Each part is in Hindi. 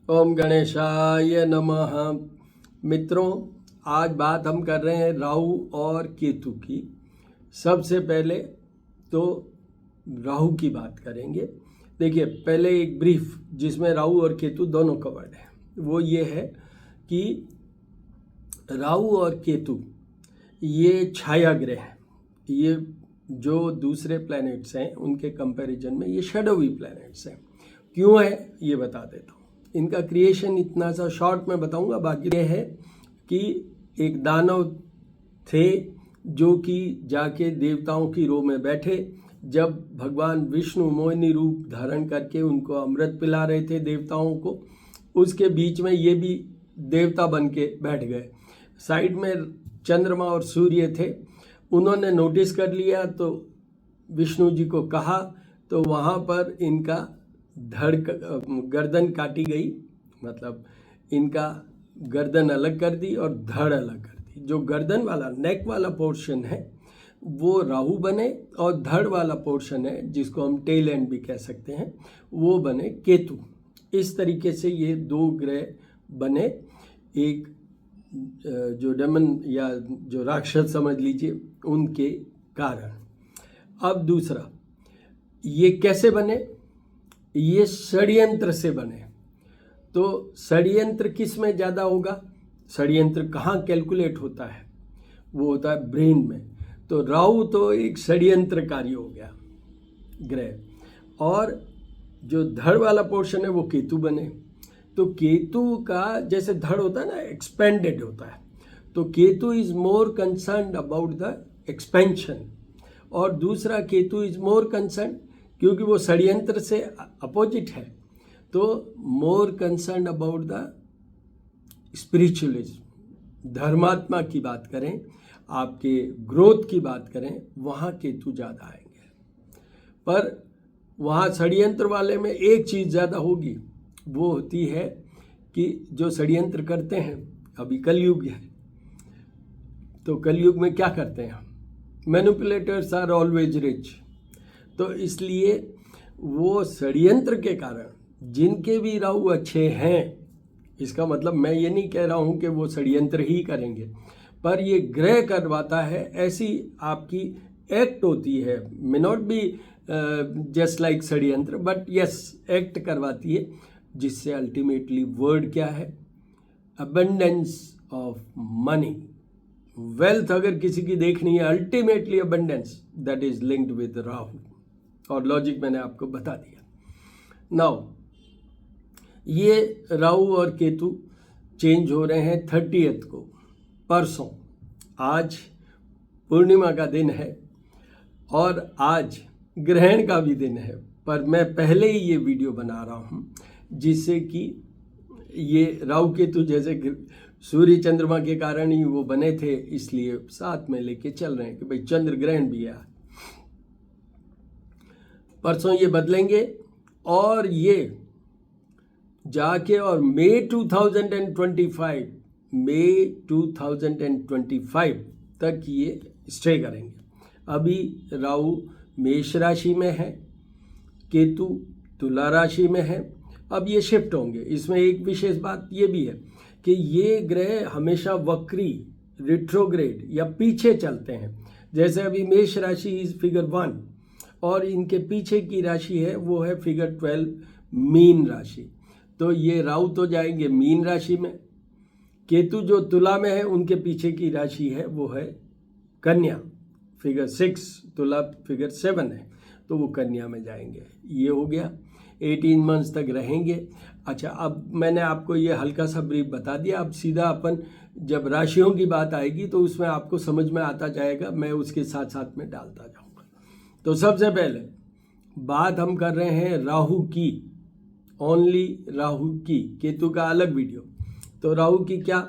ओम गणेशाय नमः। मित्रों, आज बात हम कर रहे हैं राहु और केतु की। सबसे पहले तो राहु की बात करेंगे। देखिए, पहले एक ब्रीफ जिसमें राहु और केतु दोनों कवर्ड है, वो ये है कि राहु और केतु ये छाया ग्रह हैं। ये जो दूसरे प्लैनेट्स हैं उनके कंपैरिजन में ये शैडोवी प्लैनेट्स हैं। क्यों है ये बता देता हूँ। इनका क्रिएशन इतना सा शॉर्ट में बताऊंगा। बाकी ये है कि एक दानव थे जो कि जाके देवताओं की रो में बैठे। जब भगवान विष्णु मोहिनी रूप धारण करके उनको अमृत पिला रहे थे देवताओं को, उसके बीच में ये भी देवता बन के बैठ गए। साइड में चंद्रमा और सूर्य थे। उन्होंने नोटिस कर लिया तो विष्णु जी को कहा, तो वहाँ पर इनका गर्दन काटी गई। मतलब इनका गर्दन अलग कर दी और धड़ अलग कर दी। जो गर्दन वाला नेक वाला पोर्शन है वो राहु बने, और धड़ वाला पोर्शन है जिसको हम टेल एंड भी कह सकते हैं वो बने केतु। इस तरीके से ये दो ग्रह बने। एक जो डेमन या जो राक्षस समझ लीजिए उनके कारण। अब दूसरा, ये कैसे बने? ये षड्यंत्र से बने। तो षड्यंत्र किस में ज़्यादा होगा? षड्यंत्र कहाँ कैलकुलेट होता है? वो होता है ब्रेन में। तो राहु तो एक षड्यंत्रकारी हो गया ग्रह, और जो धड़ वाला पोर्शन है वो केतु बने। तो केतु का जैसे धड़ होता है ना, एक्सपेंडेड होता है, तो Ketu is more concerned about the expansion, और दूसरा केतु इज मोर कंसर्न्ड, क्योंकि वो षड्यंत्र से अपोजिट है, तो मोर कंसर्न्ड अबाउट द स्पिरिचुअलिज्म। धर्मात्मा की बात करें, आपके ग्रोथ की बात करें, वहाँ केतु ज़्यादा आएंगे। पर वहाँ षड्यंत्र वाले में एक चीज़ ज़्यादा होगी, वो होती है कि जो षड्यंत्र करते हैं, अभी कलयुग है तो कलयुग में क्या करते हैं? Manipulators are always rich. तो इसलिए वो षड्यंत्र के कारण जिनके भी राहु अच्छे हैं, इसका मतलब मैं ये नहीं कह रहा हूँ कि वो षड्यंत्र ही करेंगे, पर ये ग्रह करवाता है। ऐसी आपकी एक्ट होती है, मे नॉट बी जस्ट लाइक षड्यंत्र, बट यस एक्ट करवाती है, जिससे अल्टीमेटली वर्ड क्या है? Abundance of money, wealth. अगर किसी की देखनी है ultimately abundance, that is linked with Rahu, और लॉजिक मैंने आपको बता दिया। नाउ ये राहु और केतु चेंज हो रहे हैं 30th को, परसों। आज पूर्णिमा का दिन है और आज ग्रहण का भी दिन है, पर मैं पहले ही ये वीडियो बना रहा हूँ जिससे कि ये राहु केतु जैसे सूर्य चंद्रमा के कारण ही वो बने थे, इसलिए साथ में लेके चल रहे हैं कि भाई चंद्र ग्रहण भी है। परसों ये बदलेंगे और ये जाके और मई 2025 तक ये स्टे करेंगे। अभी राहु मेष राशि में है, केतु तुला राशि में है। अब ये शिफ्ट होंगे। इसमें एक विशेष बात ये भी है कि ये ग्रह हमेशा वक्री, रिट्रोग्रेड या पीछे चलते हैं। जैसे अभी मेष राशि इज फिगर 1 और इनके पीछे की राशि है वो है फिगर 12 मीन राशि। तो ये राहु तो जाएंगे मीन राशि में, केतु जो तुला में है उनके पीछे की राशि है वो है कन्या, फिगर 6, तुला फिगर 7 है, तो वो कन्या में जाएंगे। ये हो गया, 18 मंथ्स तक रहेंगे। अच्छा, अब मैंने आपको ये हल्का सा ब्रीफ बता दिया। अब सीधा अपन जब राशियों की बात आएगी तो उसमें आपको समझ में आता जाएगा, मैं उसके साथ साथ में डालता जाऊँगा। तो सबसे पहले बात हम कर रहे हैं राहु की, ओनली राहु की। केतु का अलग वीडियो। तो राहु की क्या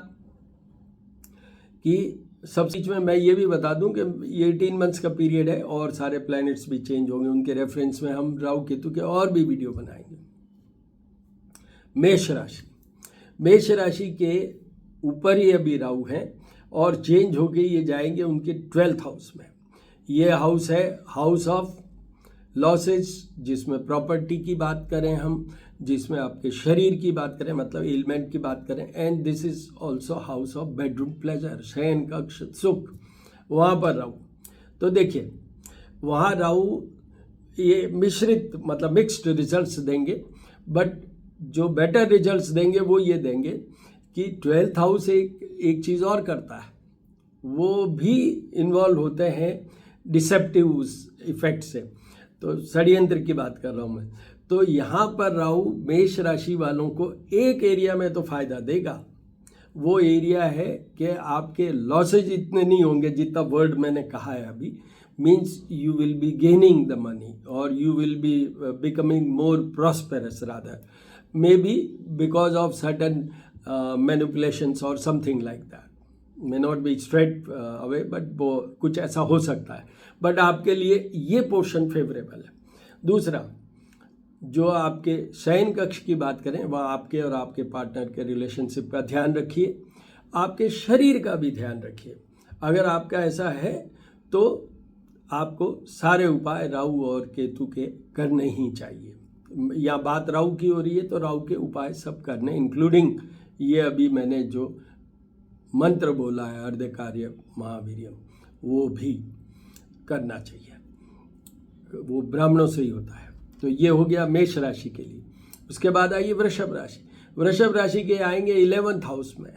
कि सब चीज में मैं ये भी बता दूं कि ये 18 मंथ्स का पीरियड है और सारे प्लैनेट्स भी चेंज होंगे। उनके रेफरेंस में हम राहु केतु के और भी वीडियो बनाएंगे। मेष राशि, मेष राशि के ऊपर ही अभी राहु है और चेंज होके ये जाएंगे उनके 12th हाउस में। ये हाउस है हाउस ऑफ लॉसेज जिसमें प्रॉपर्टी की बात करें हम, जिसमें आपके शरीर की बात करें मतलब एलिमेंट की बात करें, and this is also house of bedroom pleasure, शयन कक्ष सुख, वहाँ पर राहु। तो देखिए वहाँ राहु ये मिश्रित मतलब मिक्स्ड रिजल्ट्स देंगे, बट जो बेटर रिजल्ट्स देंगे वो ये देंगे कि 12th हाउस एक चीज़ और करता है, वो भी इन्वॉल्व होते हैं डिसेप्टिव इफेक्ट से। तो षड्यंत्र की बात कर रहा हूँ मैं। तो यहाँ पर राहु मेष राशि वालों को एक एरिया में तो फायदा देगा, वो एरिया है कि आपके लॉसेज इतने नहीं होंगे जितना वर्ड मैंने कहा है अभी, means you will be gaining the money और you will be becoming more prosperous rather, may be because of certain manipulations और something like that, may not be straight away, but वो कुछ ऐसा हो सकता है, बट आपके लिए ये पोर्शन फेवरेबल है। दूसरा, जो आपके शयन कक्ष की बात करें, वह आपके और आपके पार्टनर के रिलेशनशिप का ध्यान रखिए, आपके शरीर का भी ध्यान रखिए। अगर आपका ऐसा है तो आपको सारे उपाय राहु और केतु के करने ही चाहिए। या बात राहु की हो रही है तो राहु के उपाय सब करने, इंक्लूडिंग ये अभी मैंने जो मंत्र बोला है अर्धकार्य महावीर्यम, वो भी करना चाहिए, वो ब्राह्मणों से ही होता है। तो ये हो गया मेष राशि के लिए। उसके बाद आइए वृषभ राशि। वृषभ राशि के आएंगे 11th हाउस में,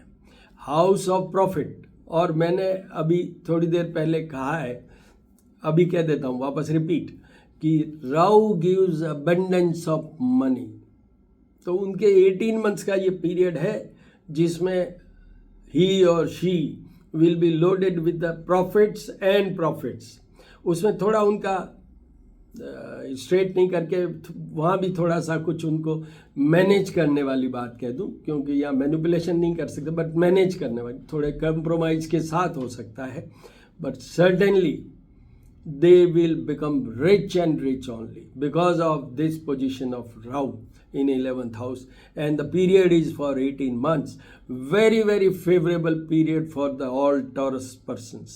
हाउस ऑफ प्रॉफिट। और मैंने अभी थोड़ी देर पहले कहा है, अभी कह देता हूँ वापस रिपीट, कि Rahu gives abundance of money. तो उनके 18 मंथ्स का ये पीरियड है जिसमें ही और she will be loaded with the profits and profits. उसमें थोड़ा उनका स्ट्रेट नहीं करके वहाँ भी थोड़ा सा कुछ उनको मैनेज करने वाली बात कह दूँ, क्योंकि यहाँ मैनिपुलेशन नहीं कर सकते, बट मैनेज करने वाली थोड़े कंप्रोमाइज के साथ हो सकता है, but certainly they will become rich and rich only because of this position of Rahu in 11th house, and the period is for 18 months. Very very favorable period for the all Taurus persons.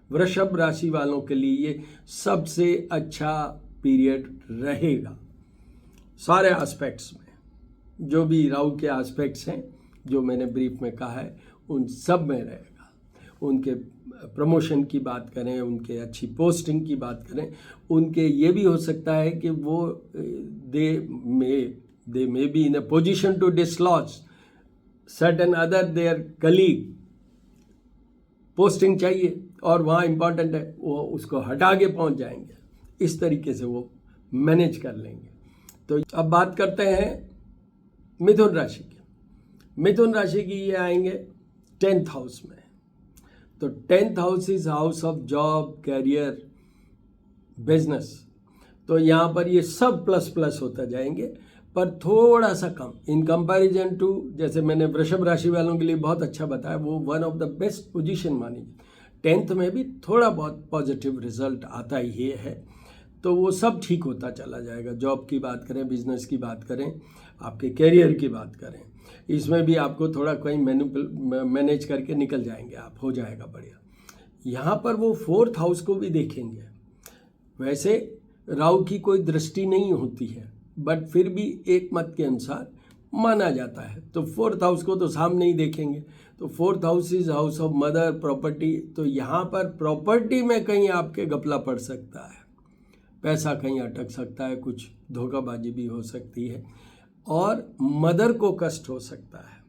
वृषभ राशि वालों के लिए ये सबसे अच्छा पीरियड रहेगा सारे एस्पेक्ट्स में। जो भी राहु के एस्पेक्ट्स हैं जो मैंने ब्रीफ में कहा है उन सब में रहेगा। उनके प्रमोशन की बात करें, उनके अच्छी पोस्टिंग की बात करें, उनके ये भी हो सकता है कि वो they may be in a position to dislodge certain other their colleague. Posting चाहिए और वहाँ इम्पॉर्टेंट है, वो उसको हटा के पहुँच जाएंगे, इस तरीके से वो मैनेज कर लेंगे। तो अब बात करते हैं मिथुन राशि की। मिथुन राशि की ये आएंगे 10th हाउस में। तो 10th house is house of job, career, business. तो यहाँ पर ये सब प्लस प्लस होता जाएंगे, पर थोड़ा सा कम इन कंपैरिजन टू, जैसे मैंने वृषभ राशि वालों के लिए बहुत अच्छा बताया, वो one of the best position मानी। 10th में भी थोड़ा बहुत पॉजिटिव रिजल्ट आता ही है, तो वो सब ठीक होता चला जाएगा। जॉब की बात करें, बिजनेस की बात करें, आपके कैरियर की बात करें, इसमें भी आपको थोड़ा कहीं मैनेज करके निकल जाएंगे आप, हो जाएगा बढ़िया। यहाँ पर वो 4th हाउस को भी देखेंगे। वैसे राहु की कोई दृष्टि नहीं होती है, बट फिर भी एक मत के अनुसार माना जाता है। तो 4th हाउस को तो सामने ही देखेंगे। तो 4th house is house of mother, property. तो यहाँ पर प्रॉपर्टी में कहीं आपके घपला पड़ सकता है, पैसा कहीं अटक सकता है, कुछ धोखाबाजी भी हो सकती है, और मदर को कष्ट हो सकता है।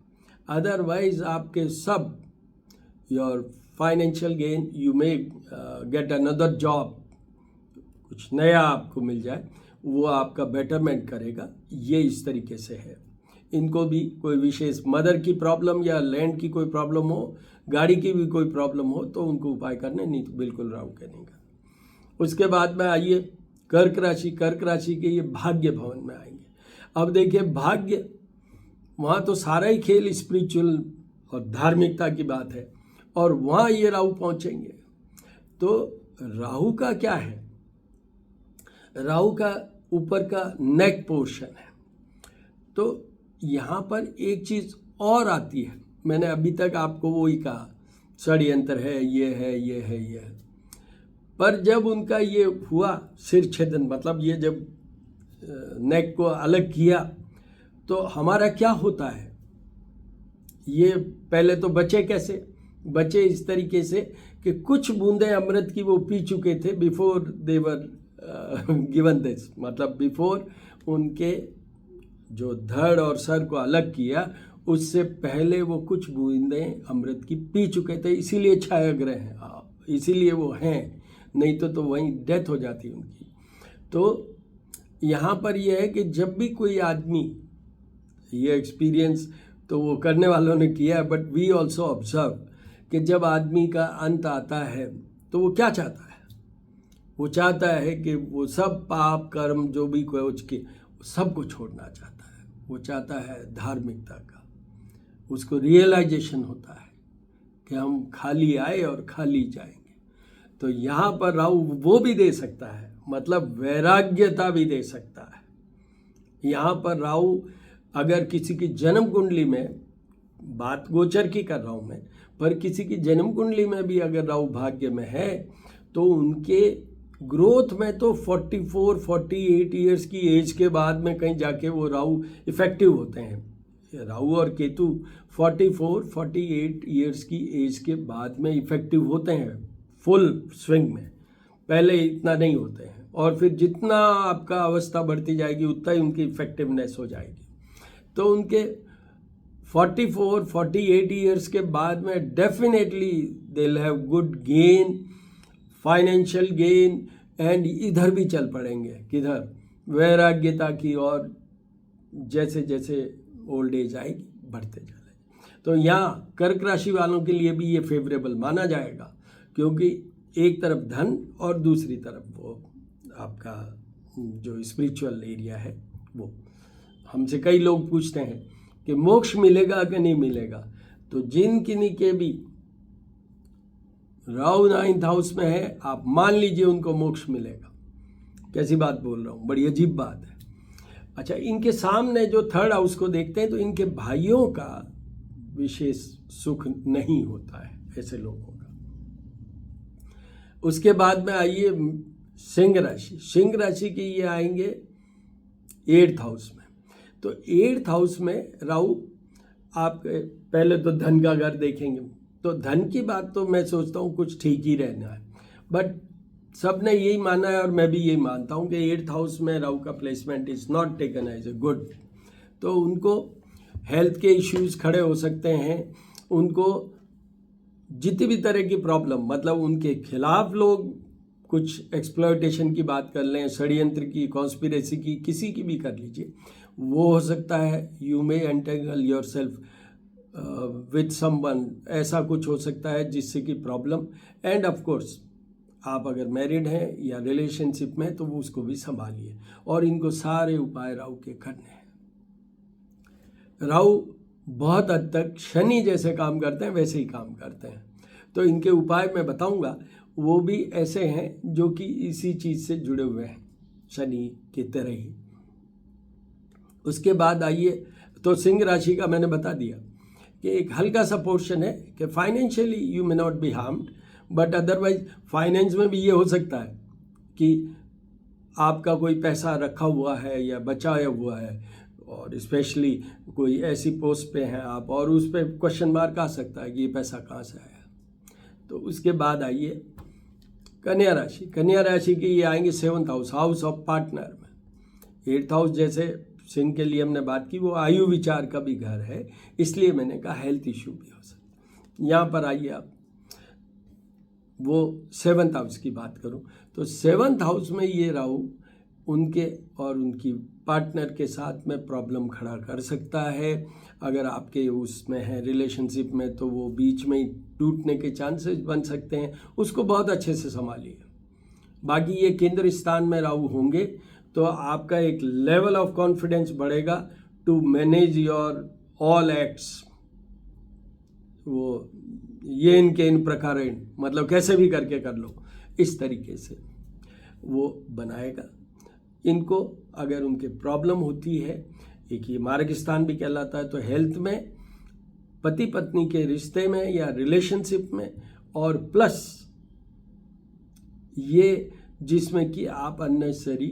अदरवाइज आपके सब your financial gain, you may get another job, कुछ नया आपको मिल जाए, वो आपका बेटरमेंट करेगा। ये इस तरीके से है। इनको भी कोई विशेष मदर की प्रॉब्लम या लैंड की कोई प्रॉब्लम हो, गाड़ी की भी कोई प्रॉब्लम हो, तो उनको उपाय करने, नहीं तो बिल्कुल राहु के नहीं करना। उसके बाद में आइए कर्क राशि। कर्क राशि के ये भाग्य भवन में आएंगे। अब देखिए भाग्य, वहाँ तो सारा ही खेल स्पिरिचुअल और धार्मिकता की बात है, और वहाँ ये राहु पहुँचेंगे। तो राहु का क्या है, राहु का ऊपर का नेक पोर्शन है। तो यहाँ पर एक चीज़ और आती है, मैंने अभी तक आपको वही कहा, षड्यंत्र है, ये है, ये है, ये है। पर जब उनका ये हुआ सिर छेदन, मतलब ये जब नेक को अलग किया, तो हमारा क्या होता है, ये पहले तो बचे कैसे, बचे इस तरीके से कि कुछ बूंदें अमृत की वो पी चुके थे before they were given this, मतलब बिफोर उनके जो धड़ और सर को अलग किया उससे पहले वो कुछ बूंदें अमृत की पी चुके थे, इसीलिए छायाग्रह हैं, इसीलिए वो हैं, नहीं तो वहीं डेथ हो जाती उनकी। तो यहाँ पर यह है कि जब भी कोई आदमी, ये एक्सपीरियंस तो वो करने वालों ने किया है, बट वी ऑल्सो ऑब्जर्व कि जब आदमी का अंत आता है तो वो क्या चाहता है, वो चाहता है कि वो सब पाप कर्म जो भी कुछ के सबको छोड़ना चाहता है, वो चाहता है धार्मिकता का, उसको रियलाइजेशन होता है कि हम खाली आए और खाली जाएंगे। तो यहाँ पर राहु वो भी दे सकता है, मतलब वैराग्यता भी दे सकता है। यहाँ पर राहु अगर किसी की जन्म कुंडली में, बात गोचर की कर रहा हूँ मैं, पर किसी की जन्म कुंडली में भी अगर राहु भाग्य में है तो उनके ग्रोथ में तो 44-48 ईयर्स की एज के बाद में कहीं जाके वो राहु इफेक्टिव होते हैं। राहु और केतु 44-48 ईयर्स की एज के बाद में इफेक्टिव होते हैं फुल स्विंग में, पहले इतना नहीं होते हैं, और फिर जितना आपका अवस्था बढ़ती जाएगी उतना ही उनकी इफेक्टिवनेस हो जाएगी। तो उनके 44-48 ईयर्स के बाद में definitely they will have good gain, financial gain, and इधर भी चल पड़ेंगे, किधर, वैराग्यता की ओर, जैसे जैसे ओल्ड एज आएगी बढ़ते चले। तो यहाँ कर्क राशि वालों के लिए भी ये फेवरेबल माना जाएगा, क्योंकि एक तरफ धन और दूसरी तरफ वो आपका जो स्पिरिचुअल एरिया है वो। हमसे कई लोग पूछते हैं कि मोक्ष मिलेगा कि नहीं मिलेगा, तो जिन किन्हीं के भी राहु 9th हाउस में है, आप मान लीजिए उनको मोक्ष मिलेगा। कैसी बात बोल रहा हूँ, बड़ी अजीब बात है। अच्छा, इनके सामने जो 3rd हाउस को देखते हैं तो इनके भाइयों का विशेष सुख नहीं होता है ऐसे लोगों का। उसके बाद में आइए सिंह राशि। सिंह राशि के ये आएंगे 8th हाउस में। तो 8th हाउस में राहु, आप पहले तो धन का घर देखेंगे, तो धन की बात तो मैं सोचता हूँ कुछ ठीक ही रहना है, बट सब ने यही माना है और मैं भी यही मानता हूँ कि 8th हाउस में राहु का placement is not taken as a good. तो उनको हेल्थ के इश्यूज खड़े हो सकते हैं, उनको जितनी भी तरह की प्रॉब्लम, मतलब उनके खिलाफ लोग कुछ एक्सप्लॉयटेशन की बात कर लें, षड्यंत्र की, कॉन्स्पिरेसी की, किसी की भी कर लीजिए, वो हो सकता है। You may entangle your self with someone, ऐसा कुछ हो सकता है जिससे कि प्रॉब्लम। एंड ऑफ कोर्स आप अगर मैरिड हैं या रिलेशनशिप में तो वो उसको भी संभालिए, और इनको सारे उपाय राहु के करने हैं। राहु बहुत हद तक शनि जैसे काम करते हैं वैसे ही काम करते हैं, तो इनके उपाय मैं बताऊंगा, वो भी ऐसे हैं जो कि इसी चीज़ से जुड़े हुए हैं, शनि की तरह ही। उसके बाद आइए, तो सिंह राशि का मैंने बता दिया कि एक हल्का सा पोर्शन है कि financially you may not B harmed, but otherwise finance में भी ये हो सकता है कि आपका कोई पैसा रखा हुआ है या बचाया हुआ है, और स्पेशली कोई ऐसी पोस्ट पे हैं आप और उस पर क्वेश्चन मार्क आ सकता है कि ये पैसा कहाँ से आया। तो उसके बाद आइए कन्या राशि। कन्या राशि के ये आएंगे 7th house, house of partner में। 8th हाउस जैसे सिंह के लिए हमने बात की, वो आयु विचार का भी घर है, इसलिए मैंने कहा हेल्थ इश्यू भी हो सकता है। यहाँ पर आइए आप, वो 7th हाउस की बात करूँ तो 7th हाउस में ये राहु उनके और उनकी पार्टनर के साथ में प्रॉब्लम खड़ा कर सकता है। अगर आपके उसमें है रिलेशनशिप में, तो वो बीच में ही टूटने के चांसेस बन सकते हैं, उसको बहुत अच्छे से संभालिए। बाकी ये केंद्र स्थान में राहु होंगे तो आपका एक लेवल ऑफ कॉन्फिडेंस बढ़ेगा to manage your all acts. वो ये इनके इन प्रकार, मतलब कैसे भी करके कर लो, इस तरीके से वो बनाएगा इनको। अगर उनके प्रॉब्लम होती है, एक ये मार्ग स्थान भी कहलाता है, तो हेल्थ में, पति पत्नी के रिश्ते में या रिलेशनशिप में, और प्लस ये जिसमें कि आप अननेसेसरी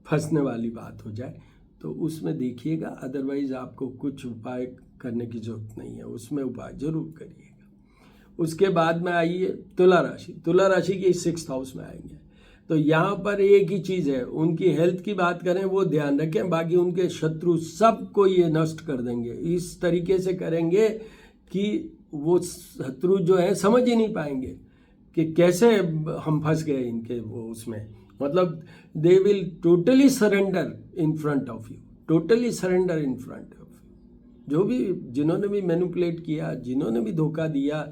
फंसने वाली बात हो जाए तो उसमें देखिएगा, अदरवाइज आपको कुछ उपाय करने की जरूरत नहीं है, उसमें उपाय जरूर करिएगा। उसके बाद में आइए तुला राशि। तुला राशि के 6th हाउस में आएंगे तो यहाँ पर एक ही चीज़ है, उनकी हेल्थ की बात करें वो ध्यान रखें, बाकी उनके शत्रु सबको ये नष्ट कर देंगे, इस तरीके से करेंगे कि वो शत्रु जो है समझ ही नहीं पाएंगे कि कैसे हम फंस गए इनके वो उसमें, मतलब they will totally surrender in front of you, totally surrender in front of you. जो भी जिन्होंने भी मैनिपुलेट किया, जिन्होंने भी धोखा दिया,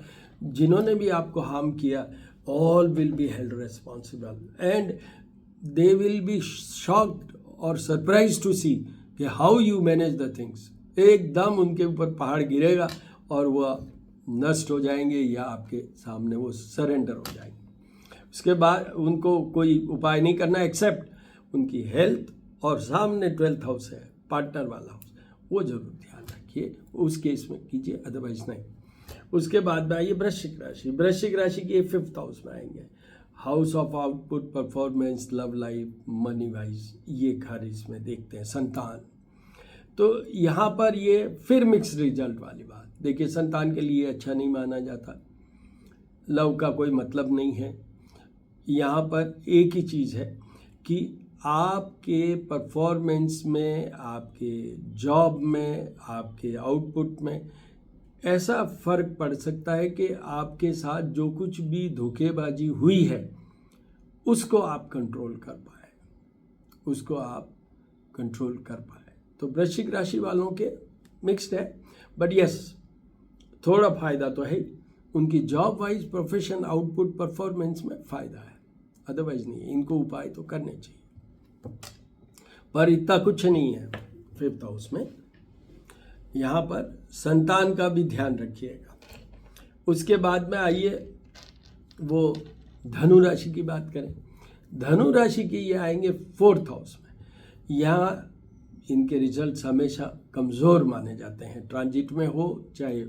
जिन्होंने भी आपको हार्म किया, all will be held responsible and they will be shocked or surprised to see कि how you manage the things। एकदम उनके ऊपर पहाड़ गिरेगा और वह नष्ट हो जाएंगे या आपके सामने वो सरेंडर हो जाएंगे। उसके बाद उनको कोई उपाय नहीं करना एक्सेप्ट उनकी हेल्थ, और सामने 12th हाउस है पार्टनर वाला हाउस, वो जरूर ध्यान रखिए, उस केस में कीजिए, अदरवाइज नहीं। उसके बाद में आइए वृश्चिक राशि। वृश्चिक राशि के 5th हाउस में आएंगे, house of output, performance, love life, money wise, ये घर इसमें देखते हैं, संतान। तो यहाँ पर ये फिर मिक्स रिजल्ट वाली बात, देखिए संतान के लिए अच्छा नहीं माना जाता, लव का कोई मतलब नहीं है। यहाँ पर एक ही चीज़ है कि आपके परफॉर्मेंस में, आपके जॉब में, आपके आउटपुट में ऐसा फर्क पड़ सकता है कि आपके साथ जो कुछ भी धोखेबाजी हुई है उसको आप कंट्रोल कर पाए, उसको आप कंट्रोल कर पाए। तो वृश्चिक राशि वालों के मिक्स्ड है, बट यस थोड़ा फायदा तो है, उनकी job wise, profession, output, performance में फायदा है, अदरवाइज नहीं है। इनको उपाय तो करने चाहिए, पर इतना कुछ नहीं है 5th हाउस में। यहाँ पर संतान का भी ध्यान रखिएगा। उसके बाद में आइए वो धनु राशि की बात करें। धनु राशि की ये आएंगे 4th हाउस में। यहाँ इनके रिजल्ट्स हमेशा कमज़ोर माने जाते हैं, ट्रांजिट में हो चाहे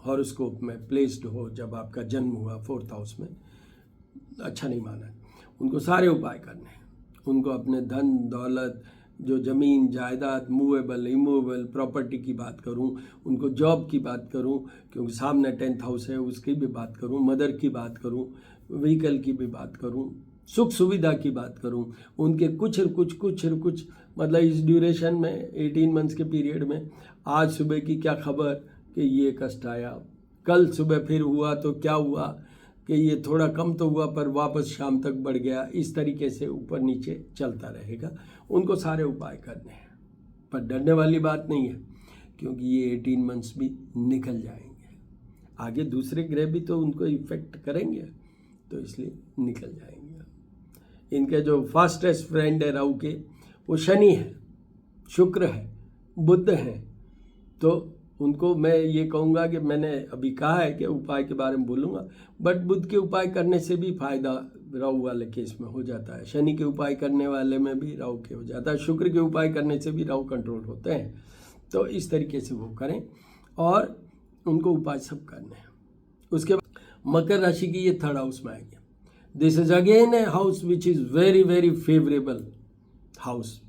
हॉरोस्कोप में प्लेस्ड हो, जब आपका जन्म हुआ 4th हाउस में अच्छा नहीं माना। उनको सारे उपाय करने हैं, उनको अपने धन दौलत, जो ज़मीन जायदाद, मूवेबल इमूवेबल प्रॉपर्टी की बात करूं, उनको जॉब की बात करूं क्योंकि सामने 10th हाउस है, उसकी भी बात करूं, मदर की बात करूं, व्हीकल की भी बात करूं, सुख सुविधा की बात करूं, उनके कुछ मतलब इस ड्यूरेशन में 18 मंथ्स के पीरियड में आज सुबह की क्या खबर कि ये कष्ट आया, कल सुबह फिर हुआ तो क्या हुआ कि ये थोड़ा कम तो हुआ पर वापस शाम तक बढ़ गया, इस तरीके से ऊपर नीचे चलता रहेगा। उनको सारे उपाय करने हैं, पर डरने वाली बात नहीं है क्योंकि ये 18 मंथ्स भी निकल जाएंगे, आगे दूसरे ग्रह भी तो उनको इफेक्ट करेंगे, तो इसलिए निकल जाएंगे। इनके जो फास्टेस्ट फ्रेंड है राहु के, वो शनि है, शुक्र है, बुध है, तो उनको मैं ये कहूँगा कि मैंने अभी कहा है कि उपाय के बारे में बोलूँगा, बट बुध के उपाय करने से भी फायदा राहु वाले केस में हो जाता है, शनि के उपाय करने वाले में भी राहु के हो जाता है, शुक्र के उपाय करने से भी राहु कंट्रोल होते हैं। तो इस तरीके से वो करें और उनको उपाय सब करने हैं। उसके बाद मकर राशि की ये 3rd हाउस में आएंगे। This is again a house which is very very favourable house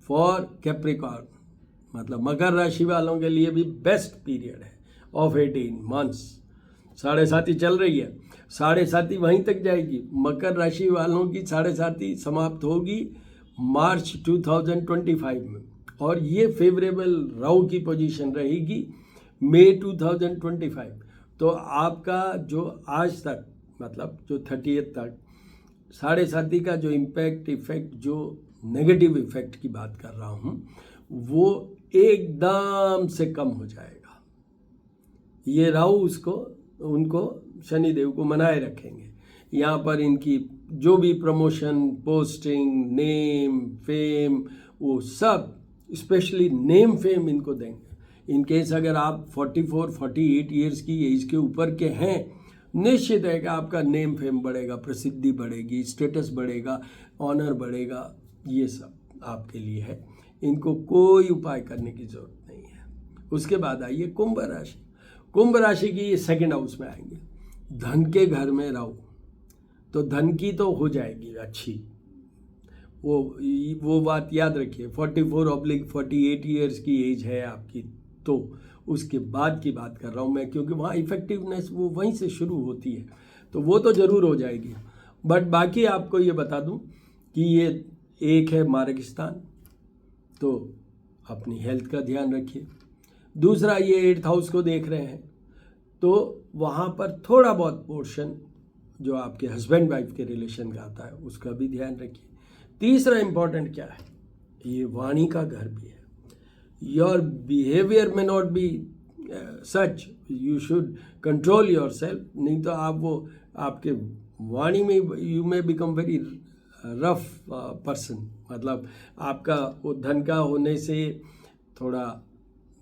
for Capricorn, मतलब मकर राशि वालों के लिए भी बेस्ट पीरियड है ऑफ 18 मंथ्स। 7.5 चल रही है, 7.5 वहीं तक जाएगी। मकर राशि वालों की 7.5 समाप्त होगी मार्च 2025 में, और ये फेवरेबल राहु की पोजीशन रहेगी मई 2025। तो आपका जो आज तक मतलब जो 30th तक 7.5 का जो इफेक्ट जो नेगेटिव इफेक्ट की बात कर रहा हूँ वो एकदम से कम हो जाएगा। ये राहु उनको शनिदेव को मनाए रखेंगे। यहाँ पर इनकी जो भी प्रमोशन, पोस्टिंग, नेम, फेम, वो सब स्पेशली नेम फेम इनको देंगे। इन केस अगर आप 44-48 ईयर्स की एज के ऊपर के हैं, निश्चित है कि आपका नेम फेम बढ़ेगा, प्रसिद्धि बढ़ेगी, स्टेटस बढ़ेगा, ऑनर बढ़ेगा, ये सब आपके लिए है। इनको कोई उपाय करने की जरूरत नहीं है। उसके बाद आइए कुंभ राशि। कुंभ राशि की ये 2nd हाउस में आएंगे, धन के घर में राहु। तो धन की तो हो जाएगी अच्छी। वो बात याद रखिए, 44/48 ईयर्स की एज है आपकी, तो उसके बाद की बात कर रहा हूँ मैं, क्योंकि वहाँ इफेक्टिवनेस वो वहीं से शुरू होती है, तो वो तो ज़रूर हो जाएगी। बट बाकी आपको ये बता दूँ कि ये एक है मार्ग स्थान, तो अपनी हेल्थ का ध्यान रखिए। दूसरा, ये 8th हाउस को देख रहे हैं, तो वहाँ पर थोड़ा बहुत पोर्शन जो आपके हस्बैंड वाइफ के रिलेशन का आता है उसका भी ध्यान रखिए। तीसरा इम्पॉर्टेंट क्या है, ये वाणी का घर भी है। योर बिहेवियर में not be such, you should control your self, नहीं तो आप वो आपके वाणी में you may become very rough person. मतलब आपका वो धन का होने से थोड़ा,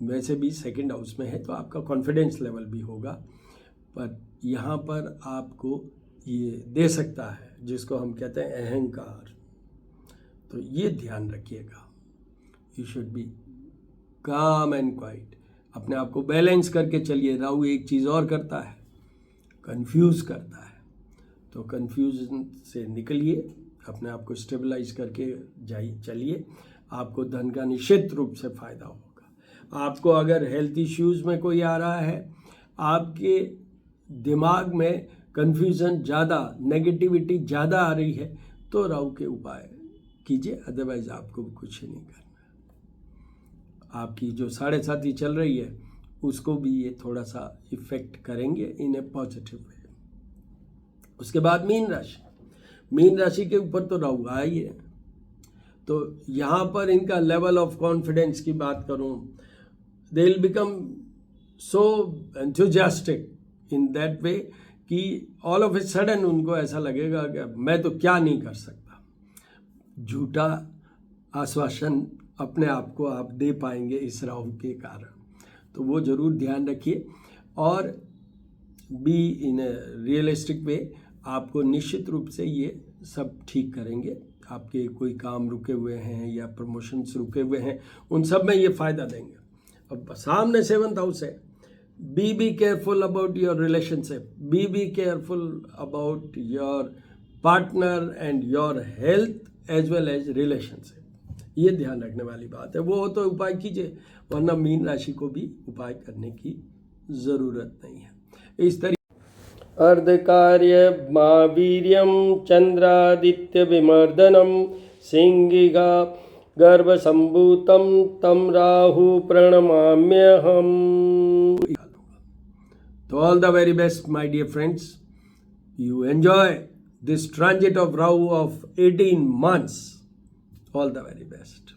वैसे भी 2nd हाउस में है तो आपका कॉन्फिडेंस लेवल भी होगा, पर यहाँ पर आपको ये दे सकता है जिसको हम कहते हैं अहंकार, तो ये ध्यान रखिएगा। यू शुड बी काम एंड क्वाइट, अपने आप को बैलेंस करके चलिए। राहु एक चीज़ और करता है, कंफ्यूज करता है, तो कंफ्यूजन से निकलिए, अपने आप को स्टेबलाइज करके चलिए, आपको धन का निश्चित रूप से फ़ायदा होगा। आपको अगर हेल्थ इश्यूज़ में कोई आ रहा है, आपके दिमाग में कन्फ्यूज़न ज़्यादा, नेगेटिविटी ज़्यादा आ रही है, तो राहु के उपाय कीजिए, अदरवाइज आपको कुछ नहीं करना। आपकी जो 7.5 चल रही है उसको भी ये थोड़ा सा इफेक्ट करेंगे इन ए पॉजिटिव वे। उसके बाद मीन राशि, मीन राशि के ऊपर तो राहु आ ही है, तो यहाँ पर इनका लेवल ऑफ कॉन्फिडेंस की बात करूँ, they will become so enthusiastic in that way कि ऑल ऑफ ए सडन उनको ऐसा लगेगा कि मैं तो क्या नहीं कर सकता। झूठा आश्वासन अपने आप को आप दे पाएंगे इस राहु के कारण, तो वो ज़रूर ध्यान रखिए। और बी इन ए रियलिस्टिक वे, आपको निश्चित रूप से ये सब ठीक करेंगे। आपके कोई काम रुके हुए हैं या प्रमोशंस रुके हुए हैं, उन सब में ये फ़ायदा देंगे। अब सामने 7th हाउस है, be careful about your relationship, be careful about your partner and your health as well as relationship, ये ध्यान रखने वाली बात है। वो तो उपाय कीजिए, वरना मीन राशि को भी उपाय करने की ज़रूरत नहीं है। इस तरीके अर्धकार्य महावीर्यम चंद्रादित्य विमर्दनम सिंहिका गर्भसंभूतम तम राहु प्रणमाम्यहम। तो all the very best my dear friends, you enjoy this transit of Rahu of 18 months. All the very best.